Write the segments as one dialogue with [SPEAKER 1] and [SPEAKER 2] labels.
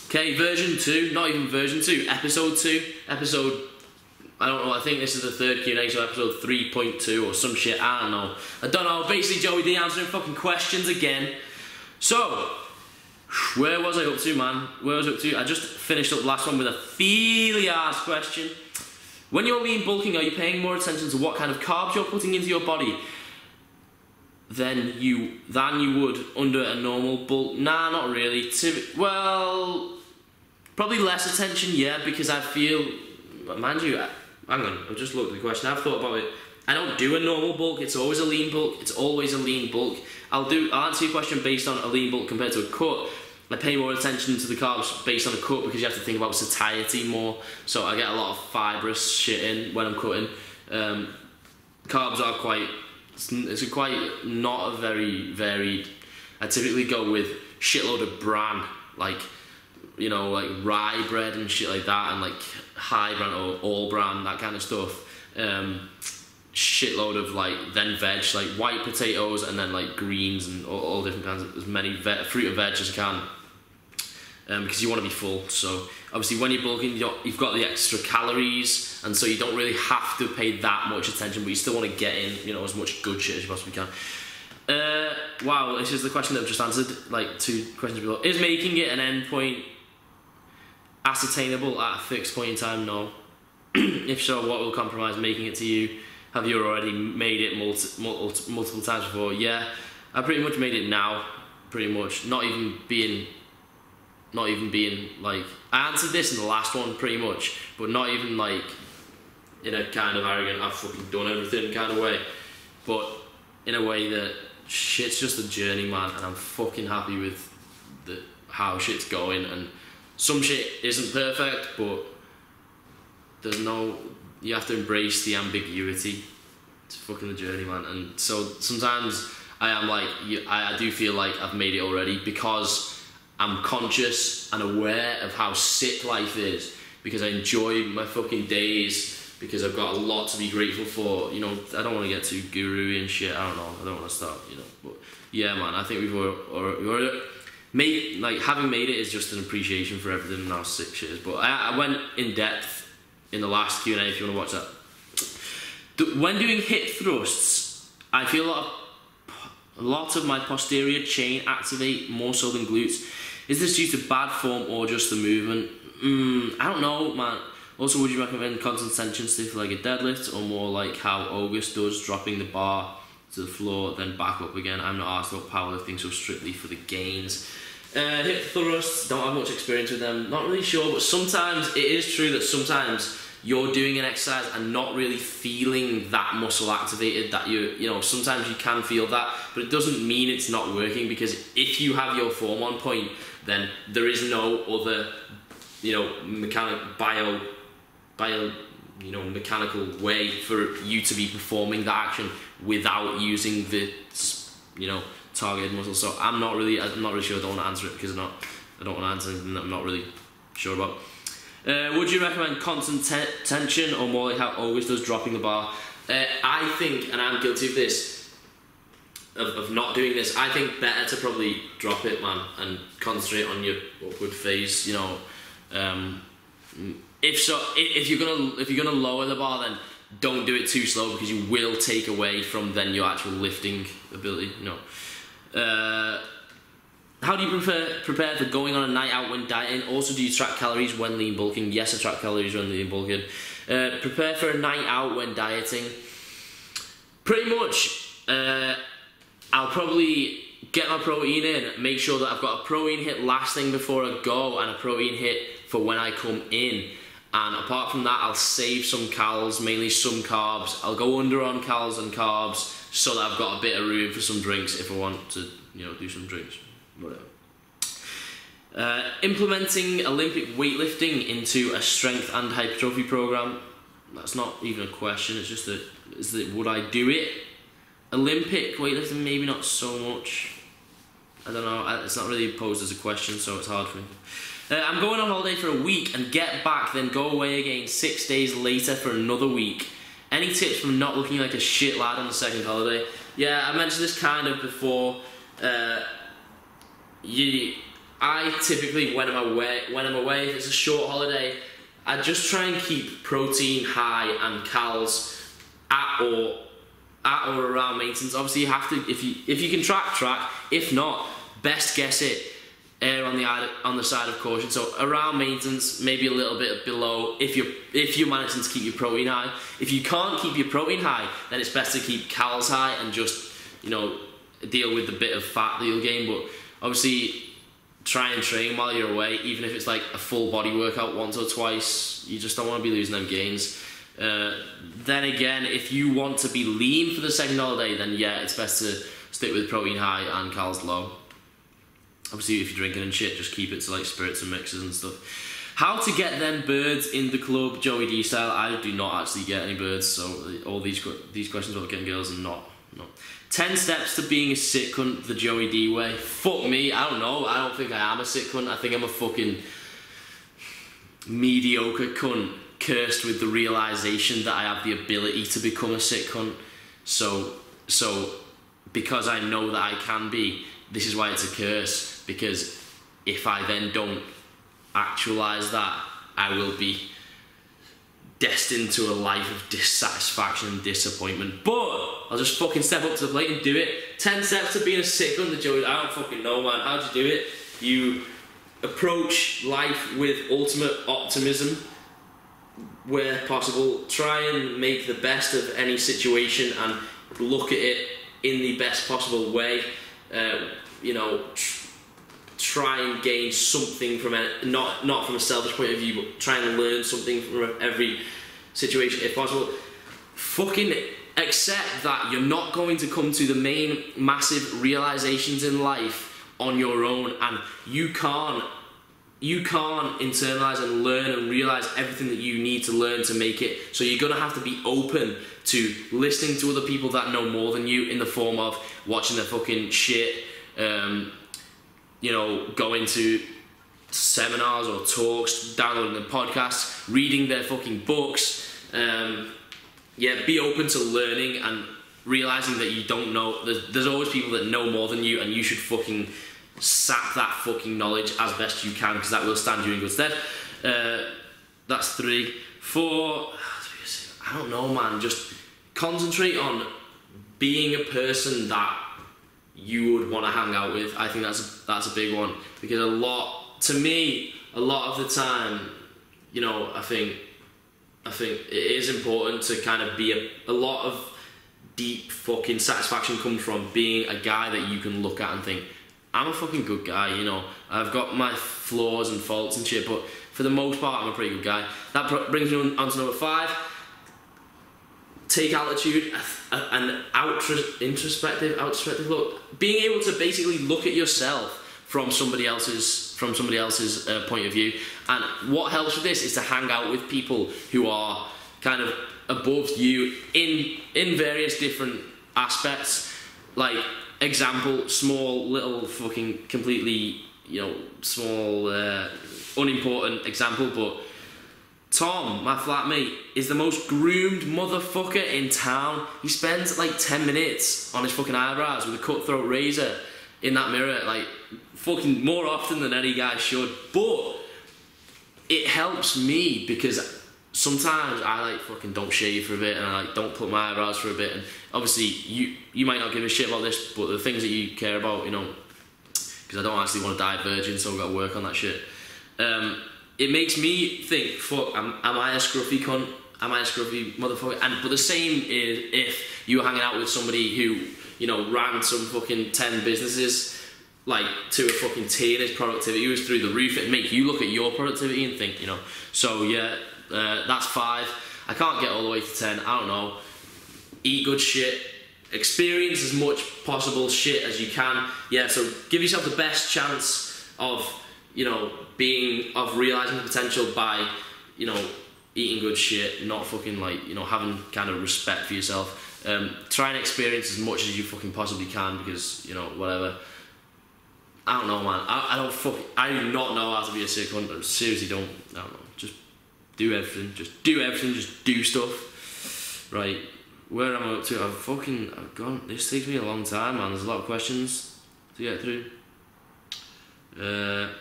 [SPEAKER 1] Okay, version 2, not even version 2, episode 2, episode, I don't know, I think this is the third Q&A, so episode 3.2 or some shit, I don't know, basically Joey D answering fucking questions again. So, where was I up to, man? Where was I up to? I just finished up the last one with a fairly-ass question. When you're lean bulking, are you paying more attention to what kind of carbs you're putting into your body than you would under a normal bulk? Nah, not really. Well, probably less attention, yeah, because I feel, mind you, hang on, I've just looked at the question, I've thought about it. I don't do a normal bulk, it's always a lean bulk, it's always a lean bulk. I'll answer your question based on a lean bulk compared to a cut. I pay more attention to the carbs based on a cut because you have to think about satiety more, so I get a lot of fibrous shit in when I'm cutting. Carbs are it's quite not a very varied. I typically go with shitload of bran, like, you know, like rye bread and shit like that, and like high bran or all bran, that kind of stuff. Shitload of like then veg, like white potatoes, and then like greens and all different kinds of, as many fruit and veg as you can, because you want to be full. So obviously when you're bulking, you've got the extra calories, and so you don't really have to pay that much attention, but you still want to get in, you know, as much good shit as you possibly can. Wow, this is the question that I've just answered, like 2 questions below. Is making it an endpoint ascertainable at a fixed point in time? No. If so, what will compromise making it to you? Have you already made it multiple times before? Yeah, I pretty much made it now, pretty much. Not even being like, I answered this in the last one pretty much, but not even like in a kind of arrogant, I've fucking done everything kind of way, but in a way that shit's just a journey, man, and I'm fucking happy with how shit's going, and some shit isn't perfect, but you have to embrace the ambiguity. It's fucking the journey, man. And so sometimes I am like, I do feel like I've made it already, because I'm conscious and aware of how sick life is, because I enjoy my fucking days, because I've got a lot to be grateful for. You know, I don't want to get too guru-y and shit, I don't know, I don't want to start, you know, but yeah, man, I think we've already made, like, having made it is just an appreciation for everything and how sick shit is. But I went in depth in the last Q&A if you want to watch that. When doing hip thrusts, I feel a lot of my posterior chain activate more so than glutes. Is this due to bad form or just the movement? I don't know, man. Also, would you recommend constant tension stiff-legged deadlifts, or more like how August does, dropping the bar to the floor then back up again? I'm not asked about powerlifting, so strictly for the gains. Hip thrusts, don't have much experience with them, not really sure, but sometimes it is true that sometimes you're doing an exercise and not really feeling that muscle activated, that you know, sometimes you can feel that, but it doesn't mean it's not working, because if you have your form on point, then there is no other, you know, mechanical way for you to be performing that action without using the, you know, targeted muscle. So I'm not really sure. I don't want to answer it because I don't want to answer anything that I'm not really sure about. Would you recommend constant tension, or more like how August does, dropping the bar? I think, and I'm guilty of this, of not doing this, I think better to probably drop it, man, and concentrate on your upward phase, you know. If you're gonna lower the bar, then don't do it too slow, because you will take away from then your actual lifting ability, you know. How do you prepare for going on a night out when dieting? Also, do you track calories when lean bulking? Yes, I track calories when lean bulking. Prepare for a night out when dieting. Pretty much, I'll probably get my protein in, make sure that I've got a protein hit last thing before I go, and a protein hit for when I come in. And apart from that, I'll save some calories, mainly some carbs. I'll go under on calories and carbs, so that I've got a bit of room for some drinks if I want to, you know, do some drinks, whatever. Implementing Olympic weightlifting into a strength and hypertrophy program. That's not even a question, it's just would I do it? Olympic weightlifting, maybe not so much. I don't know, it's not really posed as a question, so it's hard for me. I'm going on holiday for a week and get back, then go away again 6 days later for another week. Any tips from not looking like a shit lad on the second holiday? Yeah, I mentioned this kind of before. I typically, when I'm away, if it's a short holiday, I just try and keep protein high and calories at or around maintenance. Obviously, you have to, if you can track. If not, best guess it. Err on the side of caution. So around maintenance, maybe a little bit below. If you're managing to keep your protein high. If you can't keep your protein high, then it's best to keep calories high and just, you know, deal with the bit of fat that you'll gain. But obviously, try and train while you're away, even if it's like a full body workout once or twice. You just don't want to be losing them gains. Then again, if you want to be lean for the second holiday, then yeah, it's best to stick with protein high and calories low. Obviously, if you're drinking and shit, just keep it to like spirits and mixes and stuff. How to get them birds in the club, Joey D style? I do not actually get any birds, so all these questions about getting girls are not. 10 steps to being a sick cunt the Joey D way. Fuck me, I don't know. I don't think I am a sick cunt. I think I'm a fucking mediocre cunt, cursed with the realisation that I have the ability to become a sick cunt. So because I know that I can be, this is why it's a curse. Because if I then don't actualise that, I will be destined to a life of dissatisfaction and disappointment. But I'll just fucking step up to the plate and do it. 10 steps to being a sick cunt, Joey. I don't fucking know, man. How do you do it? You approach life with ultimate optimism where possible. Try and make the best of any situation and look at it in the best possible way. You know, try and gain something from it, not from a selfish point of view, but try and learn something from every situation if possible. Fucking accept that you're not going to come to the main massive realizations in life on your own, and you can't internalize and learn and realize everything that you need to learn to make it. So you're gonna have to be open to listening to other people that know more than you, in the form of watching their fucking shit, you know, going to seminars or talks, downloading their podcasts, reading their fucking books. Yeah, be open to learning and realizing that you don't know. There's always people that know more than you, and you should fucking sap that fucking knowledge as best you can, because that will stand you in good stead. That's 3. 4, I don't know, man. Just concentrate on being a person that you would want to hang out with. I think that's a big one, because a lot of the time, you know, I think it is important to kind of be a lot of deep fucking satisfaction comes from being a guy that you can look at and think, I'm a fucking good guy, you know. I've got my flaws and faults and shit, but for the most part, I'm a pretty good guy. That brings me on to number 5. Take altitude, an introspective look. Being able to basically look at yourself from somebody else's point of view. And what helps with this is to hang out with people who are kind of above you in various different aspects. Like, example, small little fucking completely, you know, small unimportant example, but Tom, my flatmate, is the most groomed motherfucker in town. He spends like 10 minutes on his fucking eyebrows with a cutthroat razor in that mirror, like fucking more often than any guy should. But it helps me, because sometimes I like fucking don't shave for a bit, and I like don't put my eyebrows for a bit. And obviously you might not give a shit about this, but the things that you care about, you know, because I don't actually want to die virgin, so I've got to work on that shit. It makes me think, fuck, am I a scruffy cunt? Am I a scruffy motherfucker? But the same is if you were hanging out with somebody who, you know, ran some fucking 10 businesses, like, to a fucking T, and his productivity was through the roof. It'd make you look at your productivity and think, you know. So yeah, that's 5. I can't get all the way to 10, I don't know. Eat good shit. Experience as much possible shit as you can. Yeah, so give yourself the best chance of, you know, realising the potential by, you know, eating good shit, not fucking, like, you know, having kind of respect for yourself. Try and experience as much as you fucking possibly can, because, you know, whatever. I don't know, man. I do not know how to be a sick cunt. I seriously don't. I don't know. Just do everything. Just do stuff. Right. Where am I up to? I've gone. This takes me a long time, man. There's a lot of questions to get through. Okay.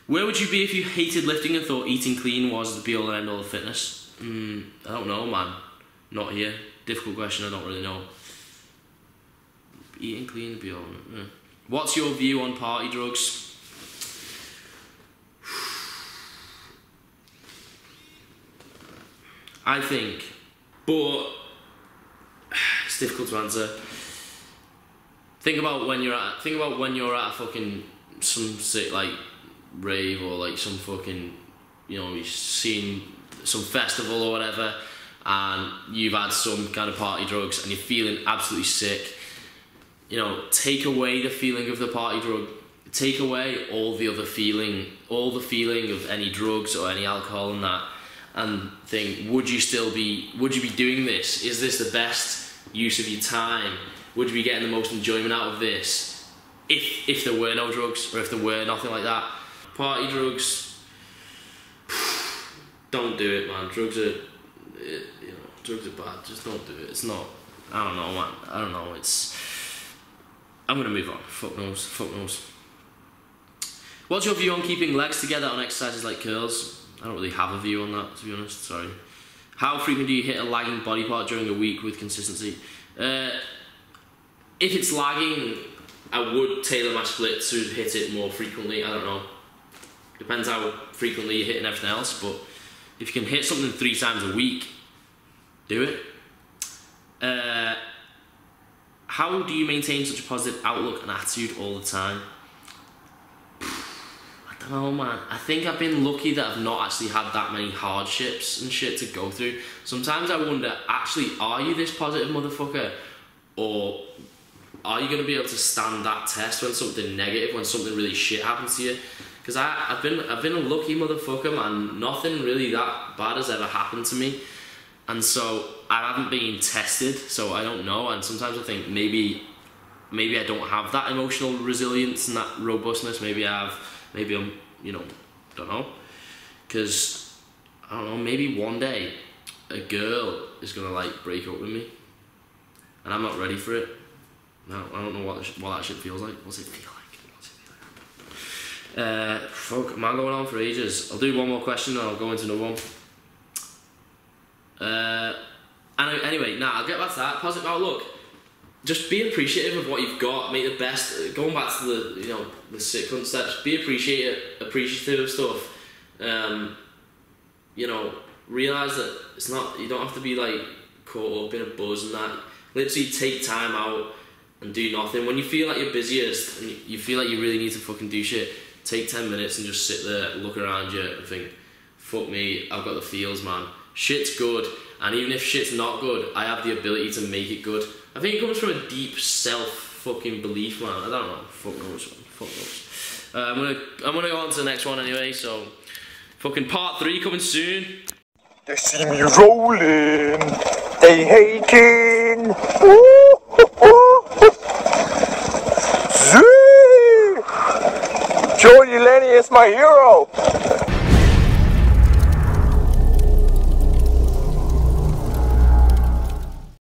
[SPEAKER 1] Where would you be if you hated lifting and thought eating clean was the be-all and end-all of fitness? I don't know, man. Not here. Difficult question, I don't really know. Eating clean, be-all. What's your view on party drugs? I think, but it's difficult to answer. Think about when you're at a fucking some sick like rave or like some fucking, you know, you've seen some festival or whatever, and you've had some kind of party drugs and you're feeling absolutely sick. You know, take away the feeling of the party drug. Take away all the feeling of any drugs or any alcohol and that, and think, would you be doing this? Is this the best use of your time? Would you be getting the most enjoyment out of this if there were no drugs, or if there were nothing like that? Party drugs, don't do it, man. Drugs are bad. Just don't do it. It's not. I don't know, man. I don't know. I'm gonna move on. Fuck knows. What's your view on keeping legs together on exercises like curls? I don't really have a view on that, to be honest. Sorry. How frequently do you hit a lagging body part during a week with consistency? If it's lagging, I would tailor my split to hit it more frequently. I don't know. Depends how frequently you're hitting everything else, but if you can hit something 3 times a week, do it. How do you maintain such a positive outlook and attitude all the time? I don't know, man. I think I've been lucky that I've not actually had that many hardships and shit to go through. Sometimes I wonder, actually, are you this positive motherfucker? Or are you going to be able to stand that test when something negative, when something really shit happens to you? Because I've been a lucky motherfucker, man. Nothing really that bad has ever happened to me. And so I haven't been tested, so I don't know. And sometimes I think maybe I don't have that emotional resilience and that robustness. Maybe I'm, you know, don't know. Because, I don't know, maybe one day a girl is going to like break up with me. And I'm not ready for it. No, I don't know what that shit feels like. What's it feel like? Fuck, am I going on for ages? I'll do one more question and I'll go into another one. Anyway, I'll get back to that. Positive outlook. Just be appreciative of what you've got. Make the best. Going back to the sickknt steps. Be appreciative of stuff. You know, realize that it's not. You don't have to be like caught up in a buzz and that. Literally take time out and do nothing. When you feel like you're busiest and you feel like you really need to fucking do shit, take 10 minutes and just sit there, look around you and think, fuck me, I've got the feels, man. Shit's good, and even if shit's not good, I have the ability to make it good. I think it comes from a deep self-fucking belief, man. I don't know. Fuck knows, man. Fuck knows. I'm gonna go on to the next one anyway, so fucking part 3 coming soon.
[SPEAKER 2] They see me rolling, they hating. Joey Lenny is my hero.